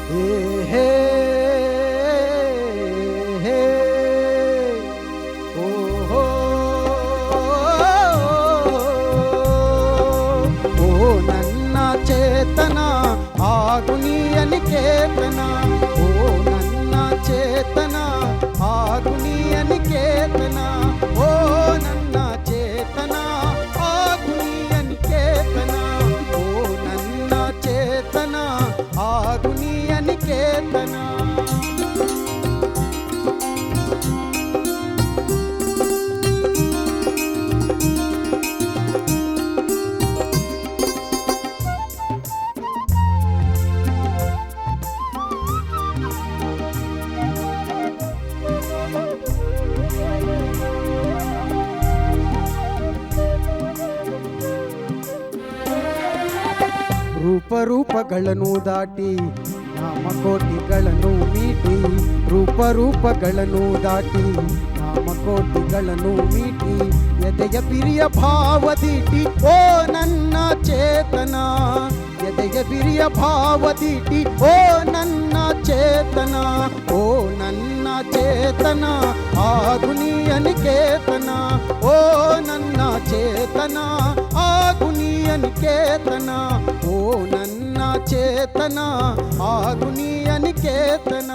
ಹೇ ಹೇ ಹೇ ಓ ಹೋ ಓ ನನ್ನ ಚೇತನ ಆಗು ನೀ ಅನಿಕೇತನ ಓ ನನ್ನ ಚೇತನ ಆಗು ನೀ ಅನಿಕೇತನ ಓ ನನ್ನ ಚೇತನ ಆಗು ನೀ ಅನಿಕೇತನ ಓ ನನ್ನ ಚೇತನ ಆಗು ನೀ ಅನಿಕೇತನ ರೂಪಗಳನ್ನು ದಾಟಿ ನಾಮಕೋಟಿಗಳನ್ನು ಮೀಟಿ ರೂಪಗಳನ್ನು ದಾಟಿ ನಾಮಕೋಟಿಗಳನ್ನು ಮೀಟಿ ಎದೆಯ ಬಿರಿಯ ಭಾವದೀಟಿ ಓ ನನ್ನ ಚೇತನ ಎದೆಯ ಬಿರಿಯ ಭಾವದೀಟಿ ಓ ನನ್ನ ಚೇತನ ಓ ನನ್ನ ಚೇತನ ಆಗು ನೀ ಅನಿಕೇತನ ಓ ನನ್ನ ಚೇತನ ಆಗು ನೀ ಅನಿಕೇತನ ಓ ನನ್ನ ಚೇತನ ಆಗು ನೀ ಅನಿಕೇತನ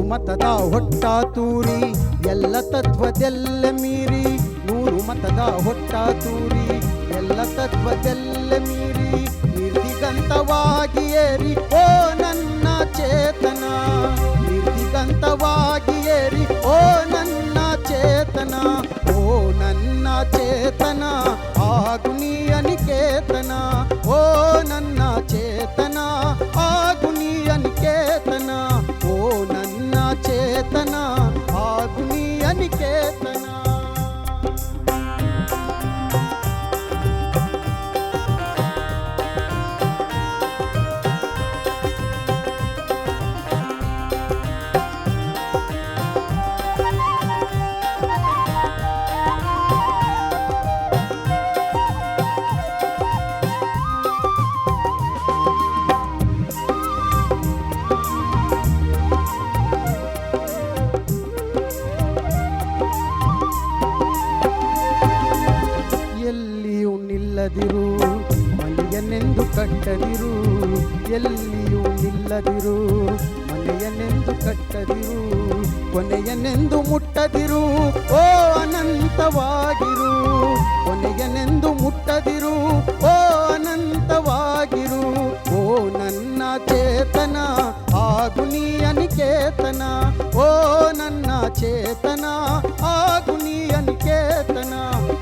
ಮತದ ಹೊಟ್ಟ ತೂರಿ ಎಲ್ಲ ತತ್ವದೆಲ್ಲ ಮೀರಿ ನೂರು ಮತದ ಹೊಟ್ಟ ತೂರಿ ಎಲ್ಲ ತತ್ವದೆಲ್ಲ ಮೀರಿ ನಿರ್ದಿಗಂತವಾಗಿ ಏರಿ ಓ ನನ್ನ ಚೇತನ ನಿರ್ದಿಗಂತವಾಗಿ ಏರಿ ಓ ನನ್ನ ಚೇತನ ಓ ನನ್ನ ಚೇತನ ಆಗು ನೀ ಅನಿಕೇತನ ಓ ನನ್ನ ಚೇತನ ಆಗು ನೀ ಅನಿಕೇತನ ಓ ನನ್ನ ಚೇತನ ಆಗು ನೀ ಅನಿಕೇತನ ನಿಲ್ಲದಿರು ಮನೆಯನ್ನೆಂದು ಕಟ್ಟದಿರು ಎಲ್ಲಿಯೂ ನಿಲ್ಲದಿರು ಮನೆಯನ್ನೆಂದು ಕಟ್ಟದಿರು ಕೊನೆಯನ್ನೆಂದು ಮುಟ್ಟದಿರು ಓ ಅನಂತವಾಗಿರು ಕೊನೆಯನ್ನೆಂದು ಮುಟ್ಟದಿರು ಓ ಅನಂತವಾಗಿರು ಓ ನನ್ನ ಚೇತನ ಆಗು ನೀ ಅನಿಕೇತನ ಓ ನನ್ನ ಚೇತನ ಆಗು ನೀ ಅನಿಕೇತನ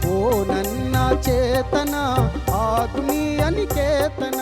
ಓ ನನ್ನ ಚೇತನ ಆಗು ನೀ ಅನಿಕೇತನ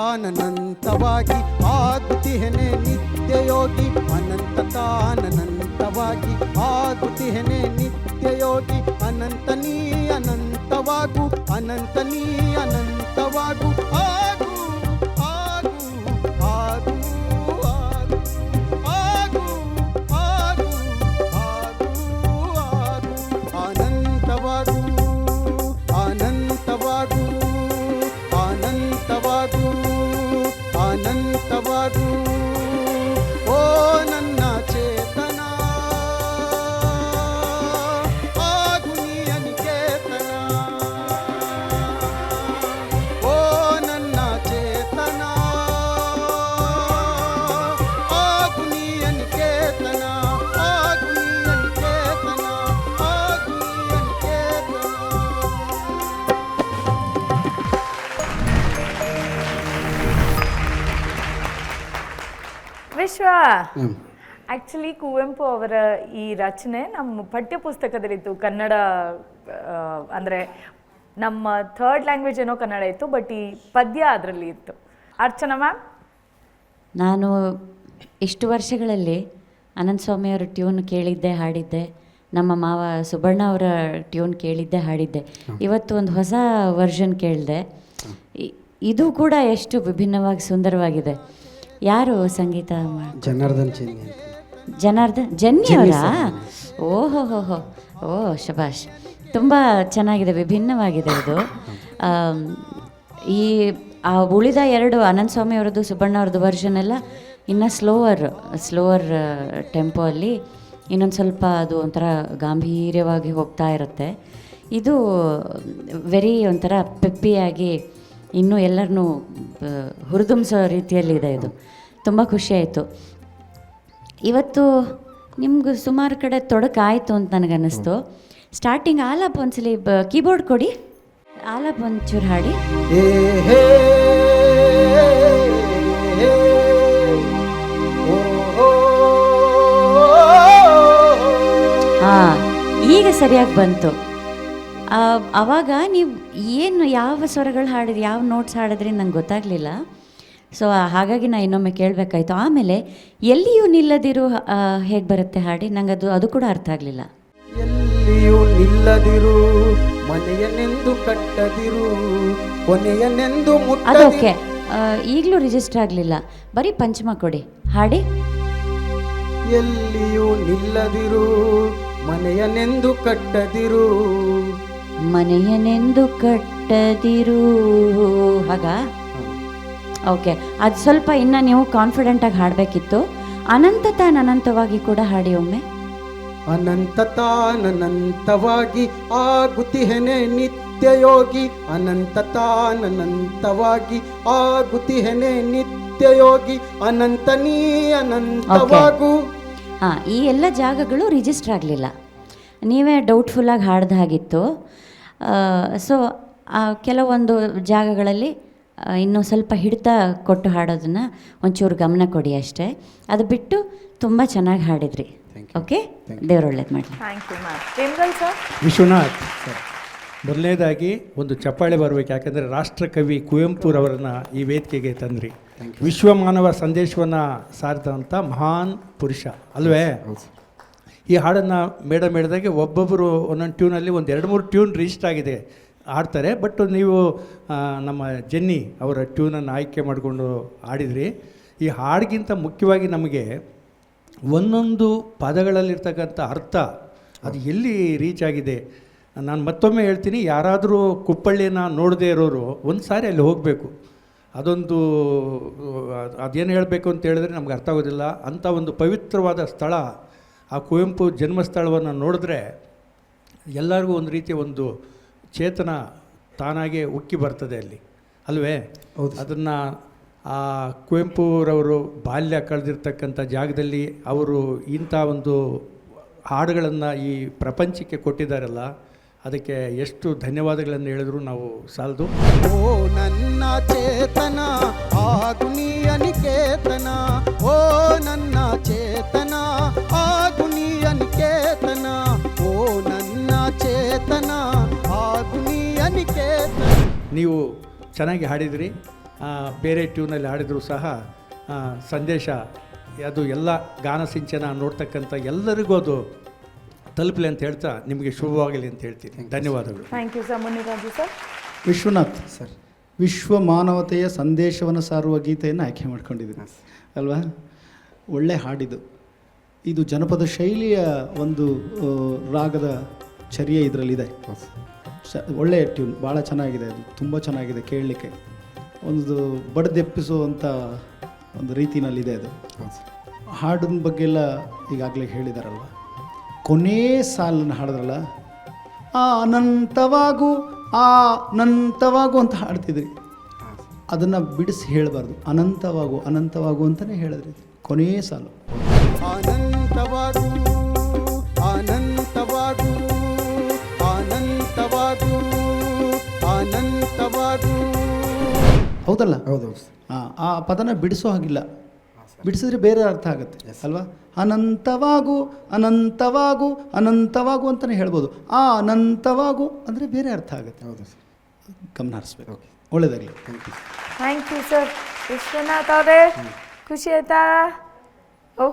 ಅನಂತತಾನಂತವಾಗಿ ಆಗುತ್ತಿಹೆನೆ ನಿತ್ಯಯೋಗಿ ಅನಂತತಾನಂತವಾಗಿ ಆಗುತ್ತಿಹೆನೆ ನಿತ್ಯಯೋಗಿ ಅನಂತ ನೀ ಅನಂತವಾಗು ಅನಂತ ನೀ ಅನಂತವಾಗು ಆಗು ಆಗು ಆಗು ಆಗು ಆಗು ಆಗು ಆಗು ಅನಂತವಾಗು ಅನಂತವಾಗು ಅನಂತವಾಗು ಅನಂತವಾಗು ಓ ನನ್ನ ಚೇತನ ಆಗು ನೀ ಅನಿಕೇತನ ಓ ನನ್ನ ವಿಶ್ವ ಆ್ಯಕ್ಚುಲಿ ಕುವೆಂಪು ಅವರ ಈ ರಚನೆ ನಮ್ಮ ಪಠ್ಯ ಪುಸ್ತಕದಲ್ಲಿತ್ತು ಕನ್ನಡ, ಅಂದರೆ ನಮ್ಮ ಥರ್ಡ್ ಲ್ಯಾಂಗ್ವೇಜ್ ಏನೋ ಕನ್ನಡ ಇತ್ತು, ಬಟ್ ಈ ಪದ್ಯ ಅದರಲ್ಲಿ ಇತ್ತು. ಅರ್ಚನಾ ಮ್ಯಾಮ್, ನಾನು ಇಷ್ಟು ವರ್ಷಗಳಲ್ಲಿ ಅನಂತ ಸ್ವಾಮಿಯವರ ಟ್ಯೂನ್ ಕೇಳಿದ್ದೆ, ಹಾಡಿದ್ದೆ. ನಮ್ಮ ಮಾವ ಸುಬರ್ಣ ಅವರ ಟ್ಯೂನ್ ಕೇಳಿದ್ದೆ, ಹಾಡಿದ್ದೆ. ಇವತ್ತು ಒಂದು ಹೊಸ ವರ್ಷನ್ ಕೇಳಿದೆ. ಇದು ಕೂಡ ಎಷ್ಟು ವಿಭಿನ್ನವಾಗಿ ಸುಂದರವಾಗಿದೆ. ಯಾರು ಸಂಗೀತ? ಜನಾರ್ದನ್ ಜನ್ನಿ ಅವರಾ? ಓಹೋ ಹೋ ಹೋ, ಓ ಶಬಾಷ್. ತುಂಬ ಚೆನ್ನಾಗಿದೆ, ವಿಭಿನ್ನವಾಗಿದೆ ಇದು. ಈ ಉಳಿದ ಎರಡು ಅನಂತ ಸ್ವಾಮಿ ಅವರದ್ದು, ಸುಬ್ಬಣ್ಣ ಅವ್ರದ್ದು ವರ್ಷನ್ ಎಲ್ಲ ಇನ್ನು ಸ್ಲೋವರ್ ಟೆಂಪೋ ಅಲ್ಲಿ ಇನ್ನೊಂದು ಸ್ವಲ್ಪ ಅದು ಒಂಥರ ಗಾಂಭೀರ್ಯವಾಗಿ ಹೋಗ್ತಾ ಇರುತ್ತೆ. ಇದು ವೆರಿ ಒಂಥರ ಪೆಪ್ಪಿಯಾಗಿ ಇನ್ನೂ ಎಲ್ಲರನ್ನೂ ಹುರಿದುಂಬಿಸೋ ರೀತಿಯಲ್ಲಿದೆ. ಇದು ತುಂಬ ಖುಷಿಯಾಯಿತು. ಇವತ್ತು ನಿಮ್ಗೆ ಸುಮಾರು ಕಡೆ ತೊಡಕಾಯಿತು ಅಂತ ನನಗನ್ನಿಸ್ತು. ಸ್ಟಾರ್ಟಿಂಗ್ ಆಲಾಪ್ ಒಂದ್ಸಲಿ ಕೀಬೋರ್ಡ್ ಕೊಡಿ, ಆಲಾಪ್ ಒಂಚೂರು ಹಾಡಿ. ಹಾಂ, ಈಗ ಸರಿಯಾಗಿ ಬಂತು. ಆವಾಗ ನೀವು ಏನು ಯಾವ ಸ್ವರಗಳು ಹಾಡಿದ್ರಿ, ಯಾವ ನೋಟ್ಸ್ ಹಾಡಿದ್ರಿ ನಂಗೆ ಗೊತ್ತಾಗಲಿಲ್ಲ. ಸೊ ಹಾಗಾಗಿ ನಾನು ಇನ್ನೊಮ್ಮೆ ಕೇಳಬೇಕಾಯ್ತು. ಆಮೇಲೆ ಎಲ್ಲಿಯೂ ನಿಲ್ಲದಿರು ಹೇಗೆ ಬರುತ್ತೆ ಹಾಡಿ? ನಂಗೆ ಅದು ಕೂಡ ಅರ್ಥ ಆಗಲಿಲ್ಲ. ಎಲ್ಲಿಯೂ ನಿಲ್ಲದಿರು, ಮನೆಯನ್ನೆಂದು ಕಟ್ಟದಿರು, ಕೊನೆಯನ್ನೆಂದು ಮುಟ್ಟದಿರು. ಅದಕ್ಕೆ ಈಗಲೂ ರಿಜಿಸ್ಟರ್ ಆಗಲಿಲ್ಲ. ಬರೀ ಪಂಚಮ ಕೊಡಿ, ಹಾಡಿ. ಎಲ್ಲಿಯೂ ನಿಲ್ಲದಿರು, ಮನೆಯನ್ನೆಂದು ಕಟ್ಟದಿರು, ಮನೆಯನೆಂದು ಕಟ್ಟದಿರು. ಹಾಗ ಓಕೆ, ಅದು ಸ್ವಲ್ಪ ಇನ್ನು ನೀವು ಕಾನ್ಫಿಡೆಂಟಾಗಿ ಹಾಡಬೇಕಿತ್ತು. ಅನಂತ ತಾನಂತವಾಗಿ ಕೂಡ ಹಾಡಿ ಒಮ್ಮೆ. ಅನಂತ ತಾನಂತವಾಗಿ ಆಗುತ್ತಿಹೆನೆ ನಿತ್ಯಯೋಗಿ, ಅನಂತ ತಾನಂತವಾಗಿ ಆಗುತ್ತಿಹೆನೆ ನಿತ್ಯಯೋಗಿ, ಅನಂತ ನೀ ಅನಂತವಾಗು. ಹಾಂ, ಈ ಎಲ್ಲ ಜಾಗಗಳು ರಿಜಿಸ್ಟರ್ ಆಗಲಿಲ್ಲ. ನೀವೇ ಡೌಟ್ಫುಲ್ಲಾಗಿ ಹಾಡ್ದ ಹಾಗಿತ್ತು. ಸೊ ಕೆಲವೊಂದು ಜಾಗಗಳಲ್ಲಿ ಇನ್ನೂ ಸ್ವಲ್ಪ ಹಿಡಿತ ಕೊಟ್ಟು ಹಾಡೋದನ್ನು ಒಂಚೂರು ಗಮನ ಕೊಡಿ ಅಷ್ಟೇ. ಅದು ಬಿಟ್ಟು ತುಂಬ ಚೆನ್ನಾಗಿ ಹಾಡಿದ್ರಿ. ಓಕೆ, ದೇವ್ರು ಒಳ್ಳೇದು ಮಾಡಿ. Thank you ma'am. Sir Vishwanath sir, ಮೊದಲನೇದಾಗಿ ಒಂದು ಚಪ್ಪಾಳೆ ಬರಬೇಕು. ಯಾಕಂದರೆ ರಾಷ್ಟ್ರಕವಿ ಕುವೆಂಪುರವರನ್ನ ಈ ವೇದಿಕೆಗೆ ತಂದ್ರಿ. ವಿಶ್ವಮಾನವ ಸಂದೇಶವನ್ನು ಸಾರಿದಂಥ ಮಹಾನ್ ಪುರುಷ ಅಲ್ವೇ? ಈ ಹಾಡನ್ನು ಮೇಡಮ್ ಹೇಳಿದಾಗೆ ಒಬ್ಬೊಬ್ಬರು ಒಂದೊಂದು ಟ್ಯೂನಲ್ಲಿ ಒಂದು 2-3 ಟ್ಯೂನ್ ರಿಜಿಸ್ಟರ್ ಆಗಿದೆ, ಹಾಡ್ತಾರೆ. ಬಟ್ ನೀವು ನಮ್ಮ ಜೆನ್ನಿ ಅವರ ಟ್ಯೂನನ್ನು ಆಯ್ಕೆ ಮಾಡಿಕೊಂಡು ಹಾಡಿದ್ರಿ. ಈ ಹಾಡಿಗಿಂತ ಮುಖ್ಯವಾಗಿ ನಮಗೆ ಒಂದೊಂದು ಪದಗಳಲ್ಲಿರ್ತಕ್ಕಂಥ ಅರ್ಥ ಅದು ಎಲ್ಲಿ ರೀಚ್ ಆಗಿದೆ. ನಾನು ಮತ್ತೊಮ್ಮೆ ಹೇಳ್ತೀನಿ, ಯಾರಾದರೂ ಕುಪ್ಪಳ್ಳಿನ ನೋಡದೇ ಇರೋರು ಒಂದು ಸಾರಿ ಅಲ್ಲಿ ಹೋಗಬೇಕು. ಅದೊಂದು ಅದೇನು ಹೇಳಬೇಕು ಅಂತ ಹೇಳಿದ್ರೆ ನಮ್ಗೆ ಅರ್ಥ ಆಗೋದಿಲ್ಲ. ಅಂಥ ಒಂದು ಪವಿತ್ರವಾದ ಸ್ಥಳ, ಆ ಕುವೆಂಪು ಜನ್ಮಸ್ಥಳವನ್ನು ನೋಡಿದ್ರೆ ಎಲ್ಲರಿಗೂ ಒಂದು ರೀತಿಯ ಒಂದು ಚೇತನ ತಾನಾಗೆ ಉಕ್ಕಿ ಬರ್ತದೆ ಅಲ್ಲಿ, ಅಲ್ವೇ? ಅದನ್ನು ಆ ಕುವೆಂಪುರವರು ಬಾಲ್ಯ ಕಳೆದಿರ್ತಕ್ಕಂಥ ಜಾಗದಲ್ಲಿ ಅವರು ಇಂಥ ಒಂದು ಹಾಡುಗಳನ್ನು ಈ ಪ್ರಪಂಚಕ್ಕೆ ಕೊಟ್ಟಿದ್ದಾರಲ್ಲ, ಅದಕ್ಕೆ ಎಷ್ಟು ಧನ್ಯವಾದಗಳನ್ನು ಹೇಳಿದ್ರು ನಾವು ಸಾಲದು. ಓ ನನ್ನ ಚೇತನ ಆಗು ನೀಯ ನಿಕೇತನ, ಓ ನನ್ನ ಚೇತನ ಆಗು ನೀಯ ನಿಕೇತನ, ಓ ನನ್ನ ಚೇತನ ಆಗು ನೀಯ ನಿಕೇತನ. ನೀವು ಚೆನ್ನಾಗಿ ಹಾಡಿದ್ರಿ. ಬೇರೆ ಟ್ಯೂನಲ್ಲಿ ಹಾಡಿದರೂ ಸಹ ಸಂದೇಶ ಅದು ಎಲ್ಲ ಗಾನ ಸಿಂಚನ ನೋಡ್ತಕ್ಕಂಥ ಎಲ್ಲರಿಗೂ ಅದು ತಲುಪಲಿ ಅಂತ ಹೇಳ್ತಾ ನಿಮಗೆ ಶುಭವಾಗಲಿ ಅಂತ ಹೇಳ್ತೀನಿ. ಧನ್ಯವಾದಗಳು. Thank you sir. Muniraju sir. Vishwanath sir, ವಿಶ್ವ ಮಾನವತೆಯ ಸಂದೇಶವನ್ನು ಸಾರುವ ಗೀತೆಯನ್ನು ಆಯ್ಕೆ ಮಾಡ್ಕೊಂಡಿದ್ದೀನಿ ಅಲ್ವಾ? ಒಳ್ಳೆ ಹಾಡಿದು. ಇದು ಜನಪದ ಶೈಲಿಯ ಒಂದು ರಾಗದ ಚರ್ಯೆ ಇದರಲ್ಲಿದೆ. ಒಳ್ಳೆಯ ಟ್ಯೂನ್, ಭಾಳ ಚೆನ್ನಾಗಿದೆ. ಅದು ತುಂಬ ಚೆನ್ನಾಗಿದೆ ಕೇಳಲಿಕ್ಕೆ. ಒಂದು ಬಡ್ದೆಪ್ಪಿಸುವಂಥ ಒಂದು ರೀತಿಯಲ್ಲಿದೆ ಅದು. ಹಾಡಿನ ಬಗ್ಗೆ ಎಲ್ಲ ಈಗಾಗಲೇ ಹೇಳಿದಾರಲ್ವ, ಕೊನೇ ಸಾಲನ್ನು ಹಾಡಿದ್ರಲ್ಲ, ಅನಂತವಾಗು ಅನಂತವಾಗು ಅಂತ ಹಾಡ್ತಿದ್ರಿ. ಅದನ್ನು ಬಿಡಿಸಿ ಹೇಳಬಾರ್ದು, ಅನಂತವಾಗು ಅನಂತವಾಗು ಅಂತಲೇ ಹೇಳಿದ್ರಿ ಕೊನೇ ಸಾಲು. ಅನಂತವಾಗು ಅನಂತವಾಗು ಅನಂತವಾಗು ಅನಂತವಾಗು. ಹೌದಲ್ಲ? ಹೌದೌದು. ಆ ಪದನ ಬಿಡಿಸೋ ಹಾಗಿಲ್ಲ. ಬಿಡಿಸಿದ್ರೆ ಬೇರೆ ಅರ್ಥ ಆಗುತ್ತೆ ಅಲ್ವಾ. ಅನಂತವಾಗು ಅನಂತವಾಗು ಅನಂತವಾಗು ಅಂತಲೇ ಹೇಳ್ಬೋದು. ಆ ಅನಂತವಾಗು ಅಂದರೆ ಬೇರೆ ಅರ್ಥ ಆಗುತ್ತೆ. ಹೌದು ಸರ್. ಗಮನ ಹರಿಸ್ಬೇಕು. ಒಳ್ಳೆಯದಾಗಲಿ. Thank you. Thank you sir. Vishwanath ಅವರೇ ಖುಷಿ ಆಯ್ತಾ?